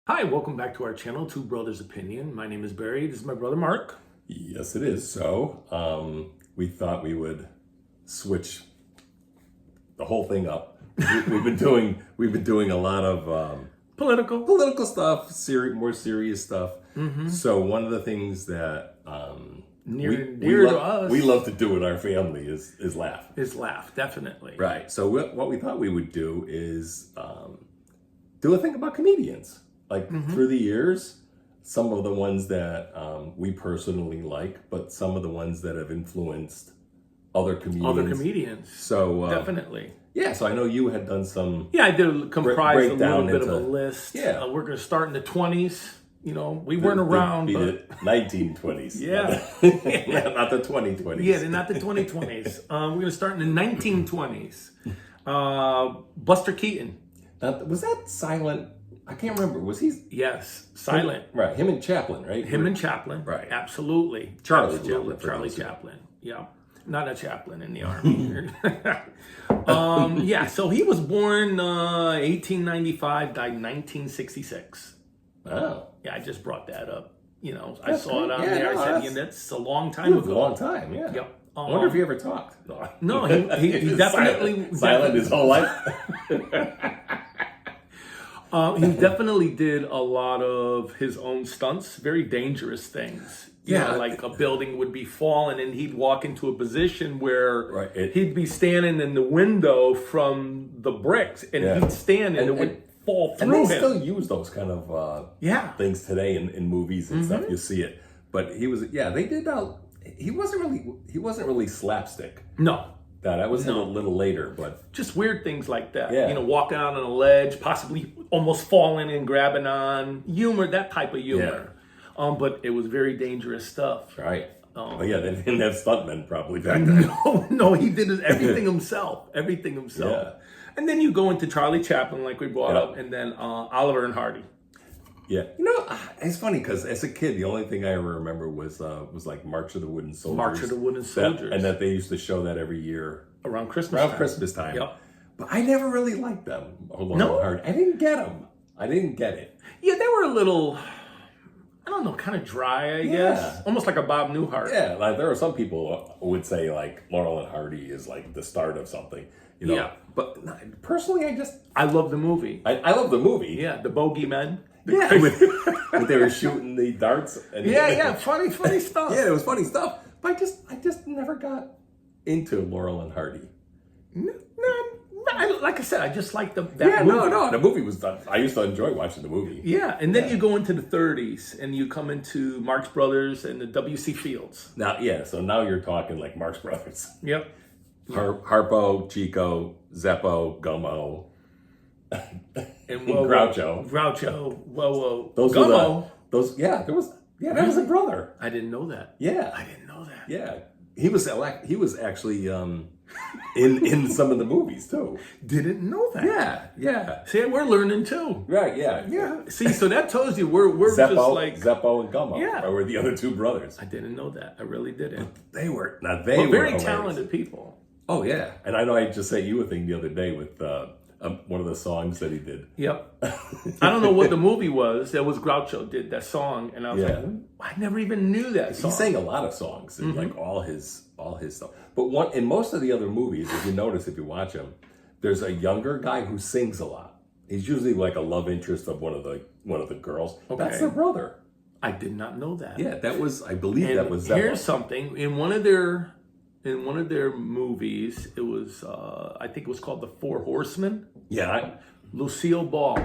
Hi, welcome back to our channel, Two Brothers Opinion. My name is Barry. This is my brother Mark. Yes, it is. So, we thought we would switch the whole thing up. We've been doing a lot of political stuff, more serious stuff. So one of the things that Near to us we love to do in our family is laugh. is laugh, definitely. Right. So what we thought we would do is do a thing about comedians. Like through the years, some of the ones that we personally like, but some of the ones that have influenced other comedians. So Definitely. yeah. So I know you had done some. Yeah, I did comprise a little breakdown bit of a into- list. Yeah. We're going to start in the 20s. You know, we weren't around, Be but the 1920s. Yeah. not the 2020s. yeah, they're not the 2020s. We're going to start in the 1920s. Buster Keaton. Was that Silent? I can't remember. Was he Yes, silent. Right? Him and Chaplin, right? Him and Chaplin. Right. Absolutely. Charlie Absolutely. Chaplin, for Charlie those who- Chaplin. Yeah. Not a chaplain in the army. Yeah, so he was born 1895, died 1966. Oh, Yeah, I just brought that up. You know, I That's saw it great. on Yeah, there. no, I said, that's- that's a long time it was a ago. long time. Yeah. Yep. I wonder if he ever talked. No, he definitely silent his whole life. he definitely did a lot of his own stunts, very dangerous things. You Yeah. know, like a building would be falling and he'd walk into a position where Right, he'd be standing in the window from the bricks and Yeah. he'd stand and it And- would fall And through they him. still use those kind of Yeah. things today in movies and stuff. You see it, but he was they did. He wasn't really slapstick. No, That was a little later, but just weird things like that. Yeah. You know, walking out on a ledge, possibly almost falling and grabbing on. Humor, that type of humor. But it was very dangerous stuff. right. But yeah, they didn't have stuntmen probably back then. No, he did everything himself. Everything himself. Yeah. And then you go into Charlie Chaplin, like we brought Yeah. up, and then Oliver and Hardy. Yeah, it's funny because as a kid, the only thing I ever remember was like March of the Wooden Soldiers. March of the Wooden Soldiers. and that they used to show that every year Around Christmas around time. Christmas time. Yep. But I never really liked them. No? I didn't get them. I didn't get it. Yeah, they were a little, I don't know, kind of dry, I guess. Yeah. Almost like a Bob Newhart. Yeah, like there are some people who would say like Laurel and Hardy is like the start of something, you know. Yeah. But personally, I love the movie. I love the movie. Yeah, the Bogeymen. Yeah, when they were shooting the darts. And Yeah, funny stuff. Yeah, it was funny stuff. But I just never got into Laurel and Hardy. No, like I said, I just like that Yeah, movie. no, the movie was done. I used to enjoy watching the movie. Yeah, and then you go into the 30s and you come into Marx Brothers and the W.C. Fields. So now you're talking like Marx Brothers. Yep. Harpo, Chico, Zeppo, Gummo, And Groucho. Whoa. Those Gummo. were those. Yeah, there was. Yeah, that was a brother. I didn't know that. Yeah, I didn't know that. yeah. He was actually in some of the movies too. Didn't know that. Yeah. See, we're learning too. Right. Yeah. Yeah. See, so that tells you we're Zeppo, just like. Zeppo and Gummo. Yeah. Were the other two brothers. I didn't know that. I really didn't. They were But were very hilarious. talented people. Oh yeah, and I know I just sent you a thing the other day with one of the songs that he did. Yep. I don't know what the movie was. That was Groucho did that song, and I was Yeah. like, I never even knew that song. He sang a lot of songs and like all his stuff. But in most of the other movies, if you notice, if you watch them, there's a younger guy who sings a lot. He's usually like a love interest of one of the girls. Okay. That's their brother. I did not know that. Yeah, I believe And that was here's Zeppo. something in one of their movies. It was I think it was called The Four Horsemen. Yeah, Lucille Ball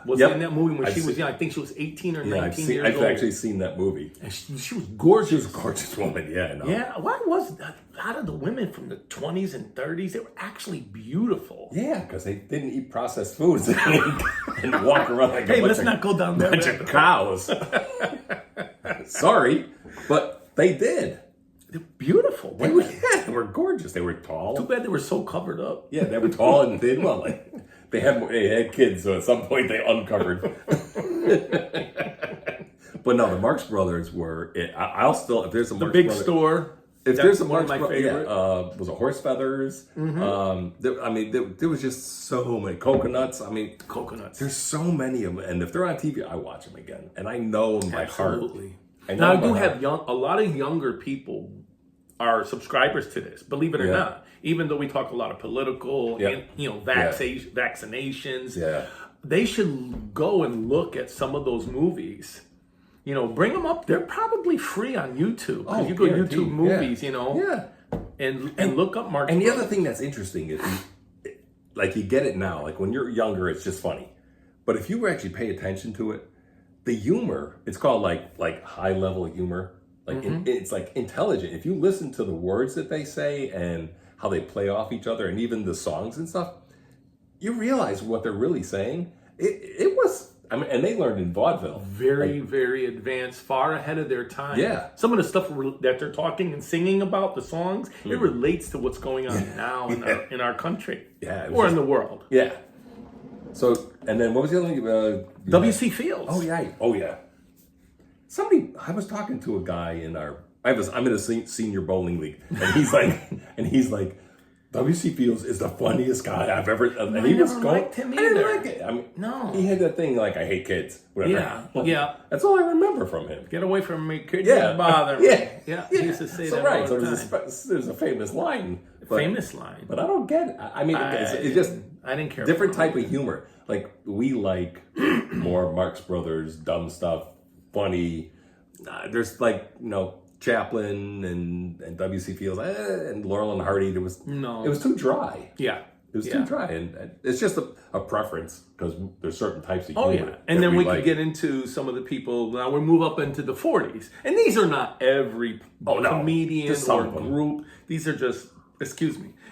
was Yep. in that movie when I've she was seen- young. I think she was 18 or 19 I've years old. actually seen that movie. And she was gorgeous. She was a gorgeous woman. Yeah, I know. Yeah, why was that? A lot of the women from the 20s and 30s, they were actually beautiful. Yeah, because they didn't eat processed foods and walk around like Hey, a bunch let's of, not go down that bunch rabbit of hole. cows. Sorry, but they did. They're beautiful. They were gorgeous. They were tall. Too bad they were so covered up. Yeah, they were tall and thin. Well, like they had kids, so at some point they uncovered. But no, the Marx Brothers were. I'll still if there's a Marx Big Brothers, store. If there's a one of Marx my Brothers, favorite. was it Horse Feathers? There was just so many Coconuts. I mean, Coconuts. there's so many of them, and if they're on TV, I watch them again, and I know in my Absolutely. heart. Now I do have a lot of younger people are subscribers to this. Believe it or not, even though we talk a lot of political, and, vaccinations. Yeah. They should go and look at some of those movies. Bring them up. They're probably free on YouTube. Because you go guaranteed. YouTube movies, and look up Marx And the Brothers. other thing that's interesting is, like, you get it now. Like, when you're younger, it's just funny. But if you actually pay attention to it, the humor, it's called like high level humor. Like it's like intelligent. If you listen to the words that they say and how they play off each other, and even the songs and stuff, you realize what they're really saying. It was. I mean, and they learned in vaudeville. Very, very advanced, far ahead of their time. Yeah. Some of the stuff that they're talking and singing about, the songs, it relates to what's going on now in our country. Yeah. Or in the world. Yeah. So, and then what was the other thing? W.C. Fields. Oh, yeah. I was talking to a guy I'm in a senior bowling league, and he's like, W.C. Fields is the funniest guy I've ever. And he was liked him I didn't either. like it. I mean, No. he had that thing like, I hate kids. Whatever. Yeah. That's all I remember from him. Get away from me, kid. Yeah. Don't bother me. Yeah. He used to say So that right. all So the time. there's a famous line. Famous line. But I don't get it. I mean, it's just I didn't care. different for him. type of humor. Like, we like more Marx Brothers, dumb stuff, funny. There's Chaplin and W.C. Fields and Laurel and Hardy. It was too dry. Yeah. It was too dry, and it's just a preference, because there's certain types of Oh, humor. yeah. And then we like. could get into some of the people. Now we move up into the 40s. And these are not every comedian Just some or of them. group. These are just,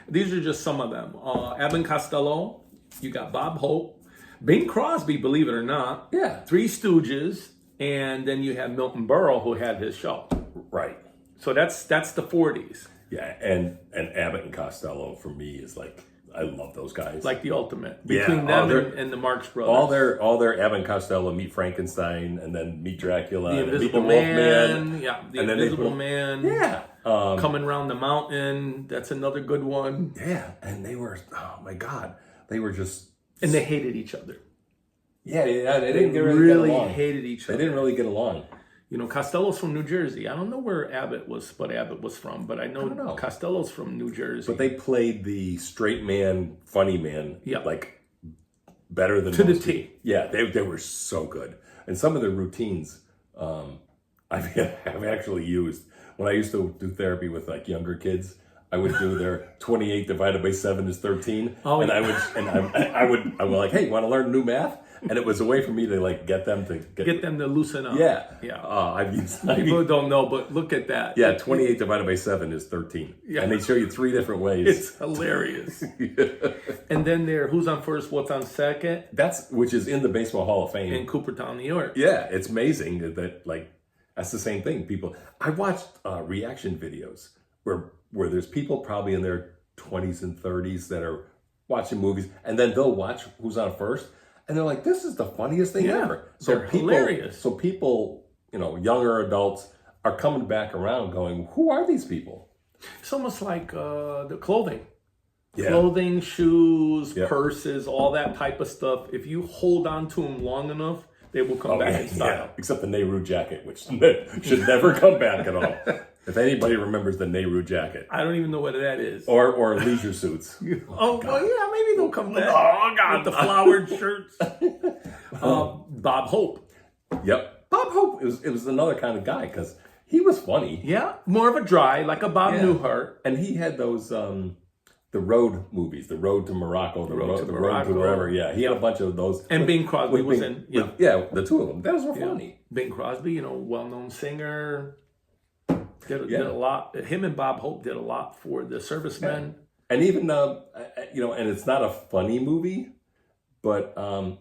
these are just some of them. Abbott and Costello. You got Bob Hope. Bing Crosby, believe it or not. Yeah. Three Stooges. And then you have Milton Berle, who had his show. Right. So that's the 40s. Yeah, and Abbott and Costello for me is like, I love those guys. Like the ultimate. Yeah, Between them and the Marx Brothers. all their Abbott and Costello, Meet Frankenstein, and then Meet Dracula, The and Meet Invisible the Man. Wolfman. Yeah, the and then they Invisible put- Man. Yeah. Coming Round the Mountain. That's another good one. Yeah, and they were, oh my God, they were just... And they hated each other. Yeah, they They didn't really get along. hated each They other. didn't really get along. Costello's from New Jersey. I don't know where Abbott was from, but I know Costello's from New Jersey. But they played the straight man, funny man, like, better than To the most T. people. Yeah, they were so good. And some of their routines, I've actually used. When I used to do therapy with like younger kids, I would do their 28 divided by 7 is 13. Oh, and yeah. I would like, hey, you want to learn new math? And it was a way for me to like get them to loosen up. Yeah. I've used People don't know, but look at that. yeah, 28 divided by 7 is 13. Yeah. And they show you 3 different ways. It's hilarious. And then who's on first, what's on second? Which is in the Baseball Hall of Fame. In Coopertown, New York. Yeah, it's amazing that like, that's the same thing. I watched reaction videos where there's people probably in their 20s and 30s that are watching movies, and then they'll watch who's on first, and they're like, this is the funniest thing ever. So they're hilarious. So people, younger adults are coming back around going, who are these people? It's almost like the clothing. Yeah. Clothing, shoes, purses, all that type of stuff. If you hold on to them long enough, they will come back in style. Yeah. Except the Nehru jacket, which should never come back at all. If anybody remembers the Nehru jacket. I don't even know what that is. Or leisure suits. Well, yeah, maybe they'll come back. Oh, God. With the flowered shirts. Bob Hope. Yep. Bob Hope, it was another kind of guy, because he was funny. Yeah, more of a dry, like a Bob Newhart. And he had those, the road movies, The Road to Morocco, The Road to Morocco. wherever. Yeah, he had a bunch of those. And Bing Crosby was in. Yeah. The two of them. Those were funny. Bing Crosby, well-known singer. Did a lot. Him and Bob Hope did a lot for the servicemen. And even, and it's not a funny movie, but, oh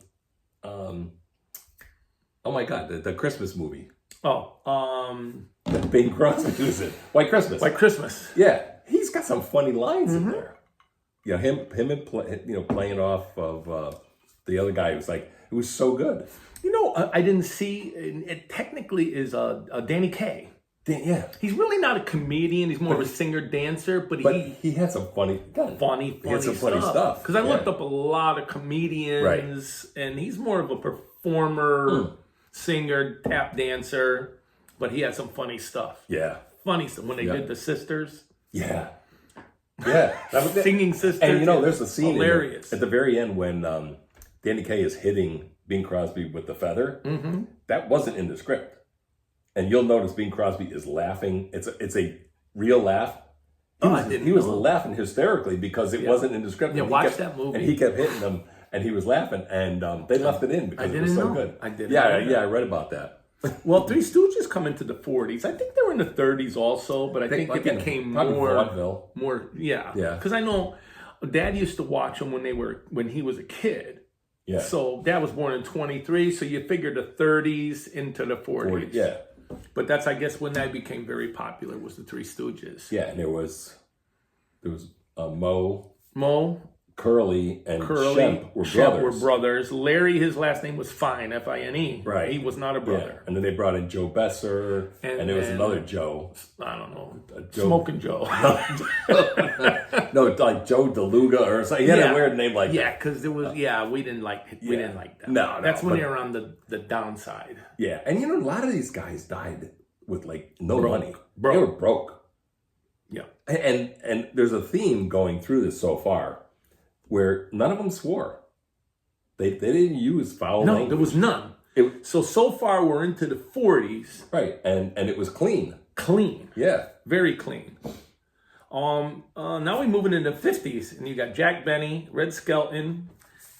my God, the Christmas movie. That Bing Crosby was in. White Christmas. White Christmas. Yeah, he's got some funny lines in there. Him and playing off of the other guy. It was so good. I didn't see. It technically is Danny Kaye. Yeah. He's really not a comedian. He's more of a singer dancer, but he had some funny stuff. Because I looked up a lot of comedians, and he's more of a performer, singer, tap dancer, but he had some funny stuff. Yeah. Funny stuff when they did the sisters. Yeah. Yeah. That was Singing sisters. And there's a scene hilarious at the very end when Danny Kaye is hitting Bing Crosby with the feather. Mm-hmm. That wasn't in the script. And you'll notice Bing Crosby is laughing. It's a real laugh. He was laughing hysterically because it wasn't in the script. Yeah, watch that movie. And he kept hitting them, and he was laughing, and they left it in because it was so good. I didn't. I read about that. Well, Three Stooges come into the 40s. I think they were in the 30s also, but I think it became more vaudeville. Yeah. Because I know Dad used to watch them when he was a kid. Yeah. So Dad was born in 23, so you figure the 30s into the 40s. Yeah. But that's, I guess, when that became very popular was the Three Stooges. Yeah, and there was Moe, Curly, and Shemp were brothers. Larry, his last name was Fine, Fine. Right. He was not a brother. Yeah. And then they brought in Joe Besser, and there was another Joe. I don't know. Smoking Joe. No, like Joe DeLuga or something. He had a weird name like that. Yeah, because it was, we didn't like that. No. That's when they were on the downside. Yeah, and a lot of these guys died with no money. Broke. They were broke. Yeah. And there's a theme going through this so far where none of them swore. They didn't use foul language. No, there was none. So far we're into the 40s. Right, and it was clean. Clean. Yeah. Very clean. Now we're moving into the 50s, and you got Jack Benny, Red Skelton,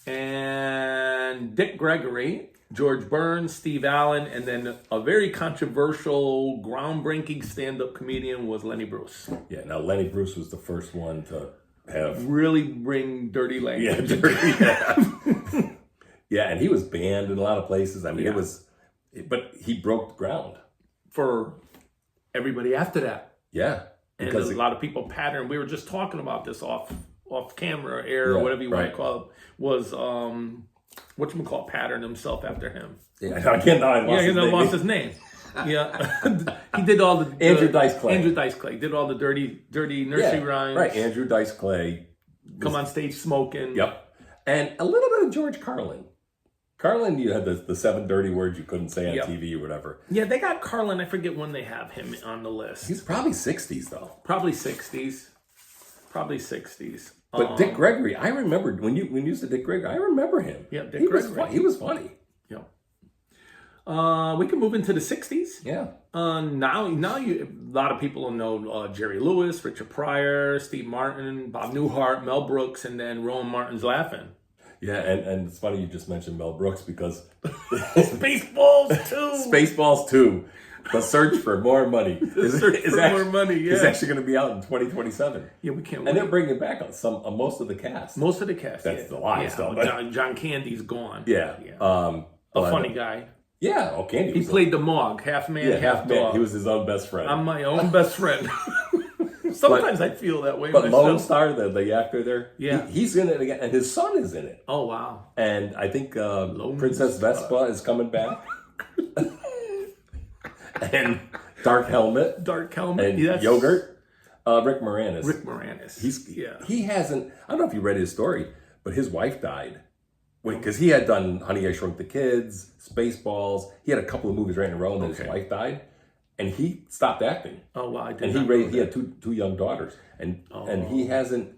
and Dick Gregory, George Burns, Steve Allen, and then a very controversial, groundbreaking stand-up comedian was Lenny Bruce. Yeah, now Lenny Bruce was the first one to have really bring dirty language. Yeah, and he was banned in a lot of places. I mean, but he broke ground for everybody after that. Yeah, and a lot of people patterned. We were just talking about this off camera, air, or whatever you want to call it. Was whatchamacallit patterned himself after him. Yeah, I lost his name. Yeah, he did all the Andrew Dice Clay. Andrew Dice Clay did all the dirty nursery rhymes. Right, Andrew Dice Clay. Come on stage smoking. Yep, and a little bit of George Carlin. Carlin, you had the 7 dirty words you couldn't say on TV or whatever. Yeah, they got Carlin. I forget when they have him on the list. He's probably 60s though. Probably 60s. But Dick Gregory, I remember when you said Dick Gregory, I remember him. Yeah, Dick Gregory. He was funny. Yeah. We can move into the 60s. Yeah. Now a lot of people know Jerry Lewis, Richard Pryor, Steve Martin, Bob Newhart, Mel Brooks, and then Rowan Martin's Laughing. Yeah, and it's funny you just mentioned Mel Brooks because Spaceballs 2. Spaceballs 2. The Search for More Money. More money, yeah. It's actually going to be out in 2027. Yeah, we can't wait. And they're bringing back most of the cast. Most of the cast, That's the lie stuff. John Candy's gone. Yeah. A funny guy. Yeah, Candy. He played the Mog, half man, half dog. He was his own best friend. I'm my own best friend. Sometimes I feel that way. But Lone Star, the actor there, yeah, he's in it again, and his son is in it. Oh wow! And I think Princess Vespa is coming back, and Dark Helmet, and Yogurt. Rick Moranis. He hasn't. I don't know if you read his story, but his wife died. Because he had done Honey, I Shrunk the Kids, Spaceballs. He had a couple of movies right in a row, and then his wife died. And he stopped acting. Oh wow! And he had two young daughters, and he hasn't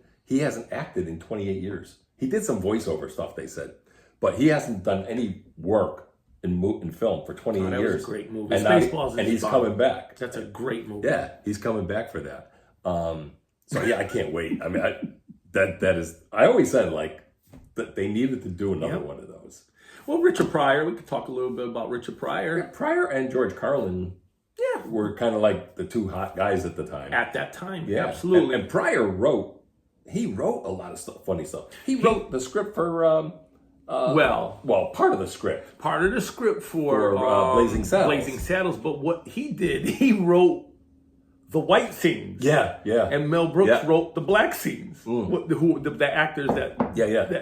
acted in 28 years. He did some voiceover stuff, they said, but he hasn't done any work in film for 28 years. That was a great movie. And Spaceballs, and he's coming back. That's a great movie. Yeah, he's coming back for that. So yeah, I can't wait. I mean, that is. I always said that they needed to do another one of those. Well, Richard Pryor. We could talk a little bit about Richard Pryor. Yeah, Pryor and George Carlin. Yeah, were kind of like the two hot guys at the time. At that time, yeah, absolutely. And Pryor wrote a lot of stuff, funny stuff. He wrote the script for part of the script. Part of the script for Blazing Saddles. Blazing Saddles, but what he did, he wrote the white scenes. Yeah. And Mel Brooks wrote the black scenes. The actors that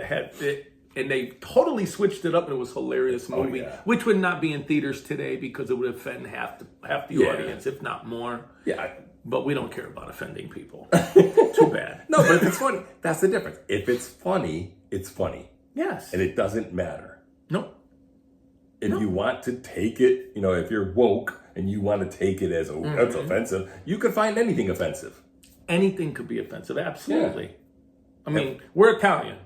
had it. and they totally switched it up, and it was a hilarious movie, yeah. which would not be in theaters today because it would offend half the Yeah. audience, if not more. Yeah. But we don't care about offending people. Too bad. No, but if it's funny, that's the difference. If it's funny, it's funny. Yes. And it doesn't matter. No. If you want to take it, if you're woke and you want to take it as, that's offensive, you can find anything offensive. Anything could be offensive. Absolutely. I mean, we're Italian.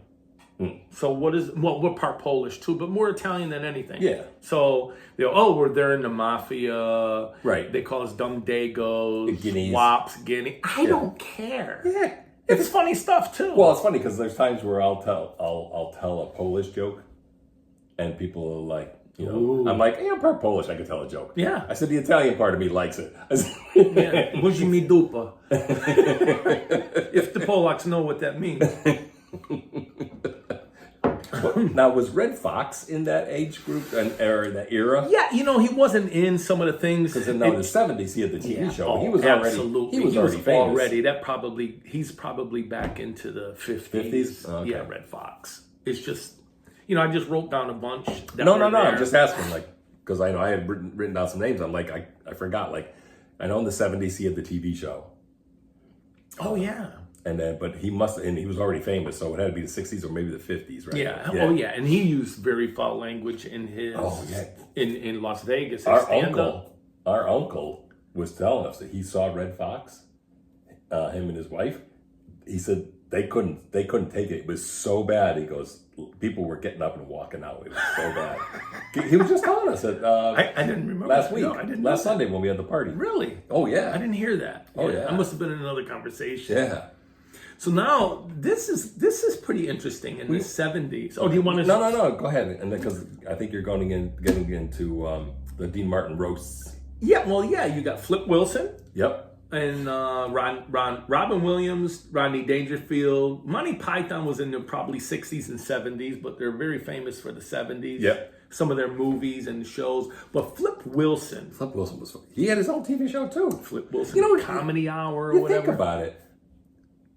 So we're part Polish too, but more Italian than anything. Yeah. So they're in the mafia. Right. They call us dumb dagos, Guineas. wops, guinea. I don't care. Yeah. It's funny stuff too. Well, it's funny because there's times where I'll tell a Polish joke, and people are like, Ooh. I'm like, I'm part Polish. I can tell a joke. Yeah. I said the Italian part of me likes it. Yeah. Buzi mi dupa. If the Polacks know what that means. Now, was Red Fox in that age group or that era? Yeah, he wasn't in some of the things. Because in the 70s, he had the TV show. Oh, He was absolutely. already famous. He's probably back into the 50s. 50s? Okay. Yeah, Red Fox. It's just, I just wrote down a bunch. No. I'm just asking, because I know I had written down some names. I'm like, I forgot. I know in the 70s he had the TV show. Oh, yeah. And then, but he was already famous, so it had to be the 60s or maybe the 50s, right? Yeah. Oh, yeah. And he used very foul language in his, in Las Vegas. Our uncle was telling us that he saw Red Fox, him and his wife. He said they couldn't take it. It was so bad. He goes, people were getting up and walking out. It was so bad. He was just telling us that I didn't remember last that. week, No, I didn't last Sunday when we had the party. Really? Oh, yeah. I didn't hear that. Oh, yeah. I must have been in another conversation. Yeah. So now this is pretty interesting in the 70s. Oh, do you want to? No. Go ahead, and because I think you're getting into the Dean Martin roasts. Yeah. Well, yeah. You got Flip Wilson. Yep. And Robin Williams, Rodney Dangerfield. Monty Python was in the probably 60s and 70s, but they're very famous for the 70s. Yep. Some of their movies and shows. But Flip Wilson was funny. He had his own TV show too. Flip Wilson, Comedy Hour or whatever. Think about it.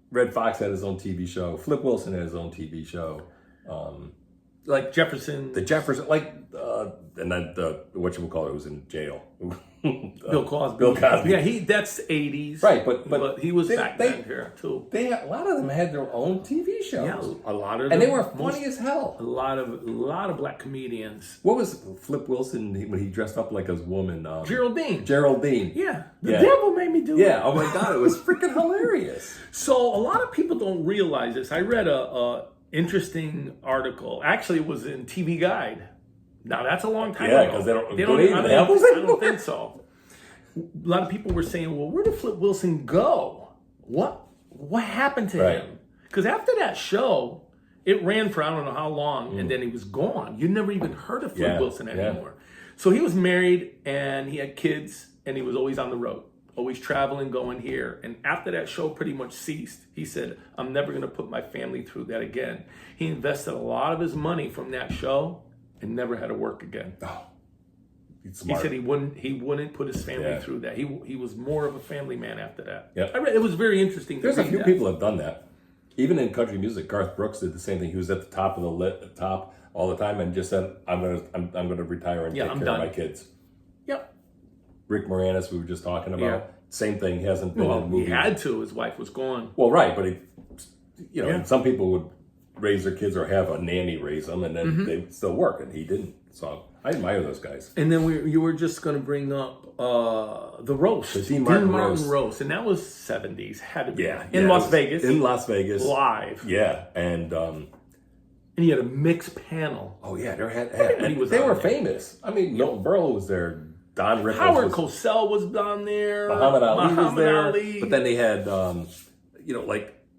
Red Fox had his own TV show. Flip Wilson had his own TV show. Like Jefferson. The Jefferson, and then whatchamacallit was in jail. Bill Cosby. Bill Cosby. Yeah, that's 80s. Right, but he was back then here too. A lot of them had their own TV shows. Yeah, a lot of them. And they were funny as hell. A lot of black comedians. What was Flip Wilson when he dressed up like a woman? Geraldine. Yeah. The Yeah. devil made me do it. Yeah, oh my God, it was freaking hilarious. So a lot of people don't realize this. I read a interesting article. Actually, it was in TV Guide. Now that's a long time ago. Yeah, because they don't I have don't think so. A lot of people were saying, "Well, where did Flip Wilson go? What happened to him?" Because after that show, it ran for I don't know how long, and then he was gone. You never even heard of Flip Wilson anymore. So he was married and he had kids, and he was always on the road, always traveling, going here. And after that show pretty much ceased, he said, "I'm never going to put my family through that again." He invested a lot of his money from that show and never had to work again. Oh, he said he wouldn't put his family through that. He was more of a family man after that. Yep. It was very interesting. There's a few people have done that. Even in country music, Garth Brooks did the same thing. He was at the top of the top all the time and just said, "I'm gonna retire and take care of my kids." Yep. Rick Moranis, we were just talking about, same thing. He hasn't been in a movie. He had to. His wife was gone. Well, right, but some people would raise their kids or have a nanny raise them, and then they still work, and he didn't. So I admire those guys. And then you were just going to bring up the roast, the Dean Martin roast, and that was 70s. Had to be in Las Vegas. In Las Vegas, live. Yeah, and he had a mixed panel. Oh yeah, they were famous. I mean, Milton Berle was there. Don Rickles, Howard Cosell was down there. Muhammad Ali was there. Ali. But then they had,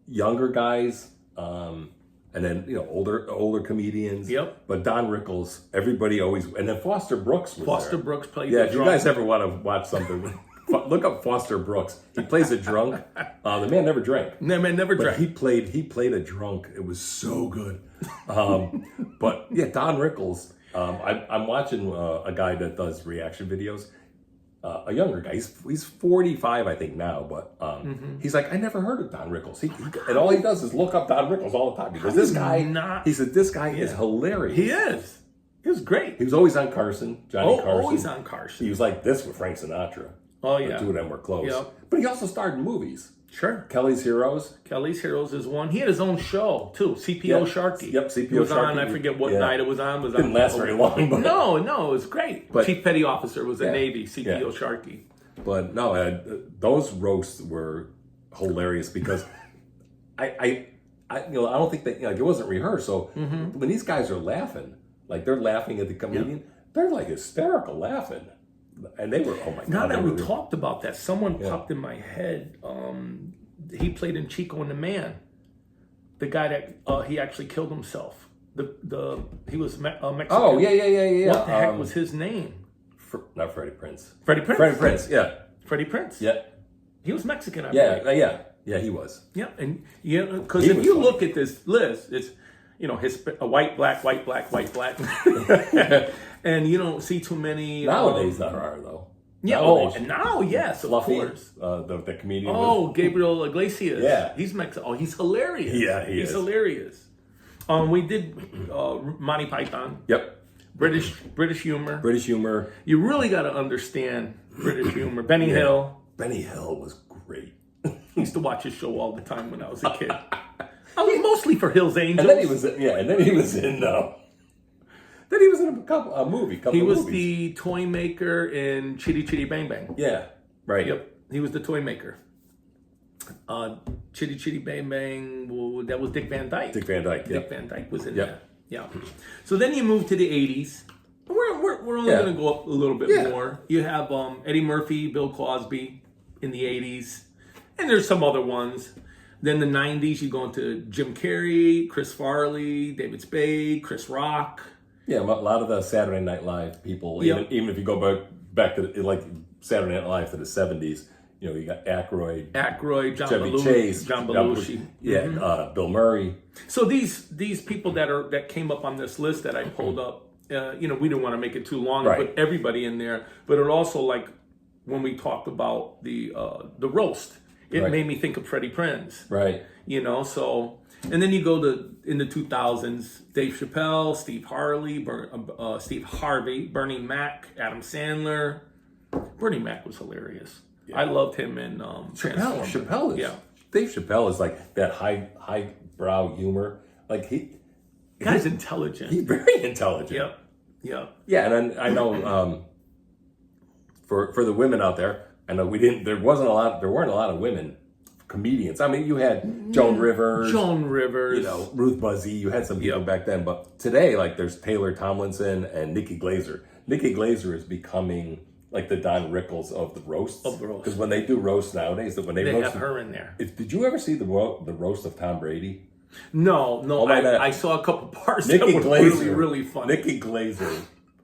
younger guys, and then older comedians. Yep. But Don Rickles, everybody always, and then Foster Brooks was Foster there. Brooks played. Yeah, the if drum. you guys ever want to watch something, look up Foster Brooks. He plays a drunk. The man never drank. Never But drank. he played a drunk. It was so good. But yeah, Don Rickles. I'm watching a guy that does reaction videos. a younger guy. He's 45, I think now, but he's like, I never heard of Don Rickles. And all he does is look up Don Rickles all the time. He goes, this guy. He said, this guy is hilarious. He is. He was great. He was always on Carson, Johnny Carson. Always on Carson. He was like this with Frank Sinatra. Oh yeah, the two of them were close. Yep. But he also starred in movies. Sure. Kelly's Heroes. Kelly's Heroes is one. He had his own show too. CPO Sharky. Yep, CPO It was Sharky. on. I forget what night it was on. Didn't last very long. But no, it was great. But, Chief Petty Officer was a Navy. CPO Sharky. But no, those roasts were hilarious because I don't think that it wasn't rehearsed. So when these guys are laughing, like they're laughing at the comedian, they're like hysterical laughing. And they were, oh my God. Now that we talked about that, someone popped in my head. He played in Chico and the Man. The guy that he actually killed himself. He was Mexican. Oh, yeah. What the heck was his name? Not Freddie Prinze. Freddie Prinze? Freddie Prinze, yeah. Freddie Prinze? Yeah. He was Mexican, I believe. Yeah, he was. Yeah, and because if you look at this list, it's a white, black, and you don't see too many. Nowadays, there are though. Yeah. Nowadays. And now, yes, of Fluffy, course. the comedian. Gabriel Iglesias. Yeah, he's Mexican. Oh, he's hilarious. Yeah, he's hilarious. We did Monty Python. Yep. British humor. British humor. You really got to understand British humor. Benny Hill. Benny Hill was great. I used to watch his show all the time when I was a kid. Mostly for Hill's Angels. And then he was in a movie. He was the toy maker in Chitty Chitty Bang Bang. Yeah, right. Yep, he was the toy maker. Chitty Chitty Bang Bang, that was Dick Van Dyke. Dick Van Dyke, Dick Van Dyke was in that. Yeah. So then you move to the 80s. We're only going to go up a little bit more. You have Eddie Murphy, Bill Cosby in the 80s. And there's some other ones. Then the 90s, you go into Jim Carrey, Chris Farley, David Spade, Chris Rock. Yeah, a lot of the Saturday Night Live people, even if you go back to like Saturday Night Live to the 70s, you got Aykroyd, Chevy Chase, John Belushi. Bill Murray. So these people that came up on this list that I pulled up, we didn't want to make it too long, put everybody in there. But it also, like when we talked about the roast, it made me think of Freddie Prinze. Right. So, and then you go in the 2000s, Dave Chappelle, Steve Harvey, Bernie Mac, Adam Sandler. Bernie Mac was hilarious. Yeah. I loved him in Chappelle is. Dave Chappelle is like that high brow humor. Like guy's intelligent. He's very intelligent. Yep. Yeah, and I know for the women out there, I know there weren't a lot of women comedians. I mean, you had Joan Rivers, Ruth Buzzy. You had some people back then, but today, like, there's Taylor Tomlinson and Nikki Glaser. Nikki Glaser is becoming like the Don Rickles of the roasts. Because when they do roasts nowadays, they have her in there. Did you ever see the roast of Tom Brady? No. I saw a couple parts that were really, really funny. Nikki Glaser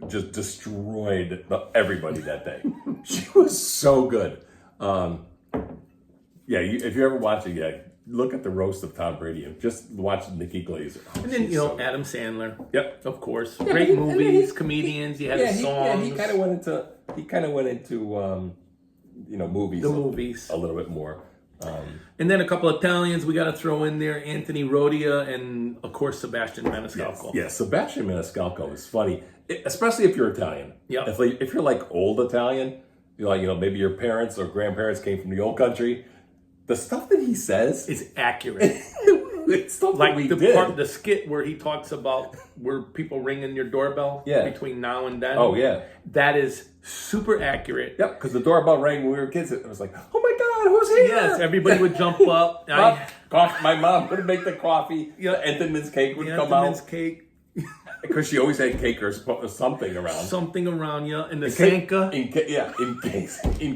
just destroyed everybody that day. She was so good. If you ever watch it, look at the roast of Tom Brady and just watch Nikki Glaser. And then Adam Sandler. Yep, of course. Great movies, comedians. He had his songs. He kind of went into movies. The movies a little bit more. And then a couple of Italians we got to throw in there: Anthony Rodia and of course Sebastian Maniscalco. Yes, Sebastian Maniscalco is funny, especially if you're Italian. Yeah. If you're like old Italian, you're like maybe your parents or grandparents came from the old country. The stuff that he says is accurate. It's stuff like that the skit where he talks about where people ringing your doorbell between now and then. Oh yeah, that is super accurate. Yep, because the doorbell rang when we were kids. It was like, oh my God, who's here? Yes, everybody would jump up. My mom would make the coffee. The Entenmann's cake would come out. Entenmann's cake. Because she always had cake or something around. And the Sanka. In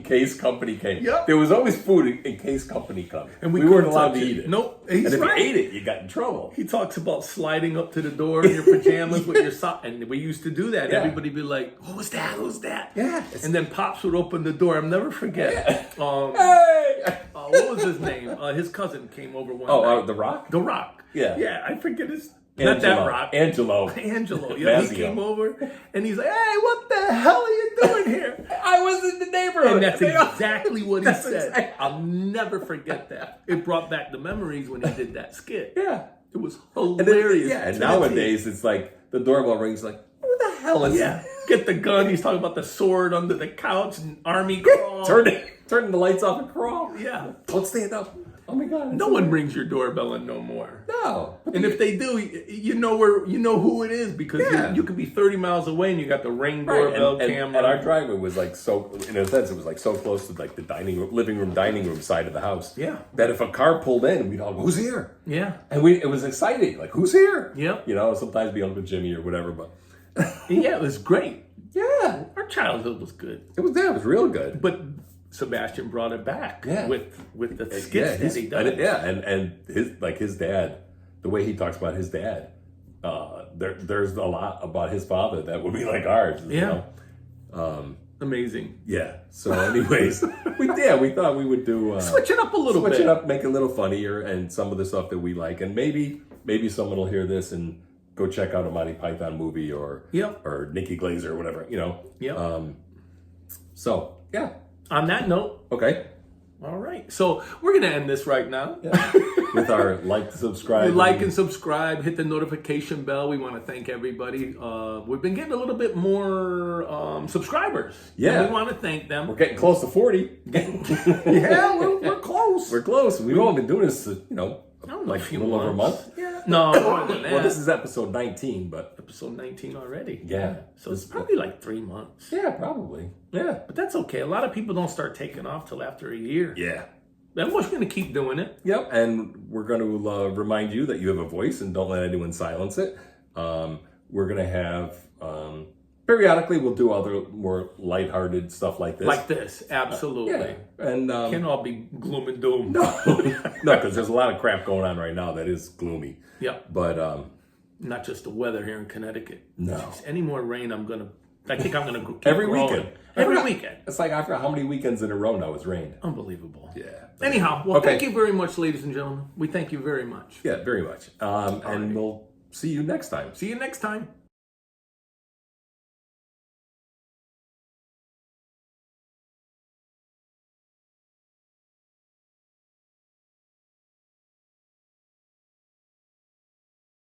case company came. Yep. There was always food in case company come. And we weren't allowed to eat it. Nope. And if you ate it, you got in trouble. He talks about sliding up to the door in your pajamas with your sock. And we used to do that. Yeah. Everybody would be like, who's that? Who's that? Yeah. And then Pops would open the door. I'll never forget. Yeah. Hey! What was his name? His cousin came over one night. The Rock? The Rock. Yeah. Yeah, I forget his Not that rock. Angelo. Angelo. Yeah, he Mazzio. came over and he's like, "Hey, what the hell are you doing here?" I was in the neighborhood. And that's exactly what he That's said. exactly- I'll never forget that. It brought back the memories when he did that skit. Yeah. It was And then, hilarious. yeah, and to the nowadays it's like the doorbell rings like, who the hell is T. Yeah. Get the gun. He's talking about the sword under the couch and army crawl. Turning the lights off and crawl. Yeah. Don't stand up. Oh my God. No one rings your doorbell in no more. No. And if they do, you know who it is because Yeah. you could be 30 miles away and you got the Ring Right, doorbell and camera. our driveway was like so, in a sense, it was like so close to like the living room, dining room side of the house. Yeah. That if a car pulled in, we'd all go, "Who's here?" Yeah. And it was exciting. Like, who's here? Yep. You know, sometimes be Uncle Jimmy or whatever, but Yeah, it was great. yeah, Our childhood was good. it was real good. But Sebastian brought it back Yeah. with the Yeah, skits that he does. and his dad, the way he talks about his dad, there's a lot about his father that would be like ours. You Yeah. know? Amazing. Yeah. So, anyways, we thought we would do Switch it up a little switch bit. it up, make it a little funnier, and some of the stuff that we like, and maybe someone will hear this and go check out a Monty Python movie or Yep. or Nikki Glazer or whatever, you know. Yep. So yeah, On that note, okay. all right. So we're gonna end this right now. Yeah. With our subscribe, Like and subscribe, hit the notification bell. We want to thank everybody. We've been getting a little bit more subscribers. Yeah. And we want to thank them. We're getting close to 40. Yeah, we're close. We're close. We've only been doing this, I don't know, like a a few little over a months. month. Yeah. No, more than that. Well, this is episode 19, but episode 19 already. Yeah. So it's probably like 3 months. yeah, probably. Yeah. But that's okay. A lot of people don't start taking off till after a year. Yeah. Then we're going to keep doing it. Yep, and we're going to remind you that you have a voice and don't let anyone silence it. We're going to have, periodically, we'll do other more lighthearted stuff like this. Like this. Absolutely. Yeah, and Can't all be gloom and doom. no, because there's a lot of crap going on right now that is gloomy. Yeah. But Not just the weather here in Connecticut. No. Jeez, any more rain, I think I'm going to keep every growing. weekend, Every weekend. it's like after how many weekends in a row now it's rained. Unbelievable. Yeah. Anyhow, well, Okay. thank you very much, ladies and gentlemen. We thank you very much. Yeah, very much. And we'll see you next time. See you next time.